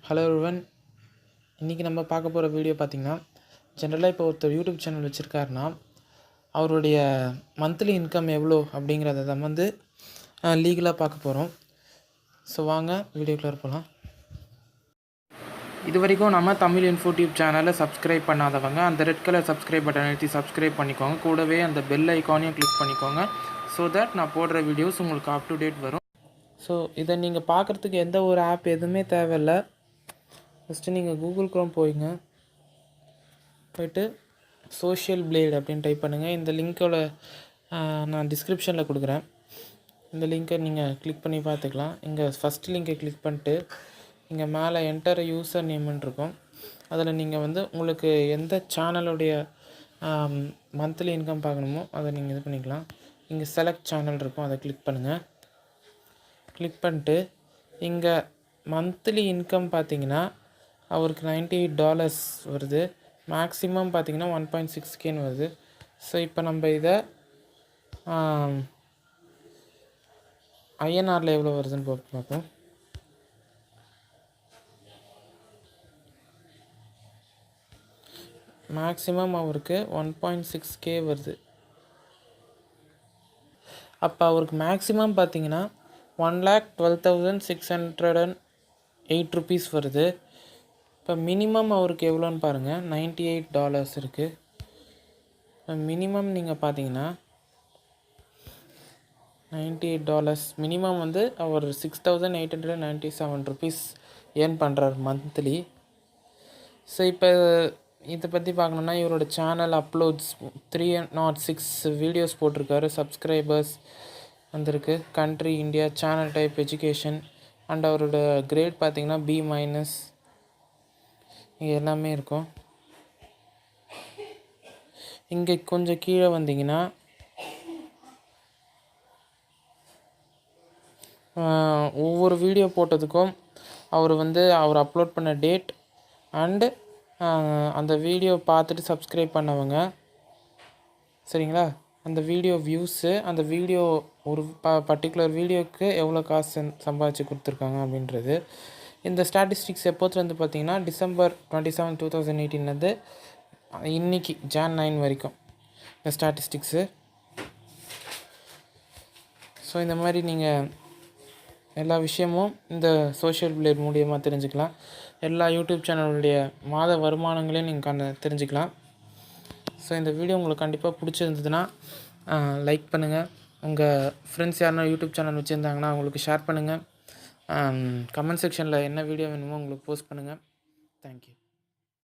Hello everyone. இன்றைக்கி நம்ம பார்க்க போகிற வீடியோ பார்த்திங்கன்னா, ஜென்ரலாக இப்போ ஒருத்தர் யூடியூப் சேனல் வச்சுருக்காருன்னா, அவருடைய மந்த்லி இன்கம் எவ்வளோ அப்படிங்கிறத தான் வந்து லீகலாக பார்க்க போகிறோம். ஸோ வாங்க வீடியோக்குள்ளே போகலாம். இது வரைக்கும் நம்ம தமிழ் இன்ஃபோடியூப் சேனலை சப்ஸ்கிரைப் பண்ணாதவங்க அந்த ரெட் கலர் சப்ஸ்கிரைப் பட்டன் அழுத்தி சப்ஸ்கிரைப் பண்ணிக்கோங்க. கூடவே அந்த பெல் ஐக்கானையும் கிளிக் பண்ணிக்கோங்க. ஸோ தட் நான் போடுற வீடியோஸ் உங்களுக்கு அப் டு டேட் வரும். ஸோ இதை நீங்கள் பார்க்குறதுக்கு எந்த ஒரு ஆப் எதுவுமே தேவையில்லை. ஃபஸ்ட்டு நீங்கள் கூகுள் க்ரோம் போயிட்டு சோஷியல் பிளேட் அப்படின்னு டைப் பண்ணுங்கள். இந்த லிங்க்கோட நான் டிஸ்கிரிப்ஷனில் கொடுக்குறேன். இந்த லிங்க்கை நீங்கள் கிளிக் பண்ணி பார்த்துக்கலாம். இங்கே ஃபஸ்ட் லிங்கை கிளிக் பண்ணிட்டு இங்கே மேலே என்டர் யூசர் நேம்னு இருக்கும். அதில் நீங்கள் வந்து உங்களுக்கு எந்த சேனலுடைய மந்த்லி இன்கம் பார்க்கணுமோ அதை நீங்கள் இது பண்ணிக்கலாம். இங்கே செலக்ட் சேனல் இருக்கும், அதை கிளிக் பண்ணுங்கள். கிளிக் பண்ணிட்டு இங்கே மந்த்லி இன்கம் பார்த்தீங்கன்னா அவருக்கு $98 வருது. மேக்ஸிமம் பார்த்திங்கன்னா 1.6K வருது. ஸோ இப்போ நம்ம இதை ஐஎன்ஆரில் எவ்வளோ வருதுன்னு பார்ப்போம். மேக்ஸிமம் அவருக்கு 1.6K வருது. அப்போ அவருக்கு மேக்ஸிமம் பார்த்திங்கன்னா 1,12,608 rupees வருது. இப்போ மினிமம் அவருக்கு எவ்வளோன்னு பாருங்கள், $98 இருக்குது. இப்போ மினிமம் நீங்கள் பார்த்தீங்கன்னா $98 மினிமம் வந்து அவர் 6,897 rupees ஏர்ன் பண்ணுறார் மந்த்லி. ஸோ இப்போ இதை பற்றி பார்க்கணுன்னா இவரோட சேனல் அப்லோட்ஸ் 306 வீடியோஸ் போட்டிருக்காரு. சப்ஸ்கிரைபர்ஸ் வந்திருக்கு. Country India, channel type education and அவரோட கிரேட் பார்த்திங்கன்னா B- இங்கே எல்லாமே இருக்கும். இங்கே கொஞ்சம் கீழே வந்தீங்கன்னா ஒவ்வொரு வீடியோ போட்டதுக்கும் அவர் அப்லோட் பண்ண டேட் அண்டு அந்த வீடியோ பார்த்துட்டு சப்ஸ்கிரைப் பண்ணவங்க, சரிங்களா, அந்த வீடியோ வியூஸு, அந்த வீடியோ ஒரு பர்டிகுலர் வீடியோவுக்கு எவ்வளோ காசு சம்பாதிச்சு கொடுத்துருக்காங்க அப்படின்றது. இந்த ஸ்டாட்டிஸ்டிக்ஸ் எப்போத்துலேருந்து பார்த்தீங்கன்னா December 27, 2018 இன்றைக்கி Jan 9 வரைக்கும் இந்த ஸ்டாட்டிஸ்டிக்ஸு. ஸோ இந்த மாதிரி நீங்கள் எல்லா விஷயமும் இந்த சோஷியல் பிளேட் மூலியமாக தெரிஞ்சுக்கலாம். எல்லா யூடியூப் சேனலுடைய மாத வருமானங்களையும் நீங்கள் தெரிஞ்சுக்கலாம். ஸோ இந்த வீடியோ உங்களுக்கு கண்டிப்பாக பிடிச்சிருந்ததுன்னா லைக் பண்ணுங்கள். உங்கள் ஃப்ரெண்ட்ஸ் யாருன்னா யூடியூப் சேனல் வச்சுருந்தாங்கன்னா அவங்களுக்கு ஷேர் பண்ணுங்கள். கமெண்ட் செக்ஷனில் என்ன வீடியோ வேணுமோ உங்களுக்கு போஸ்ட் பண்ணுங்கள். தேங்க்யூ.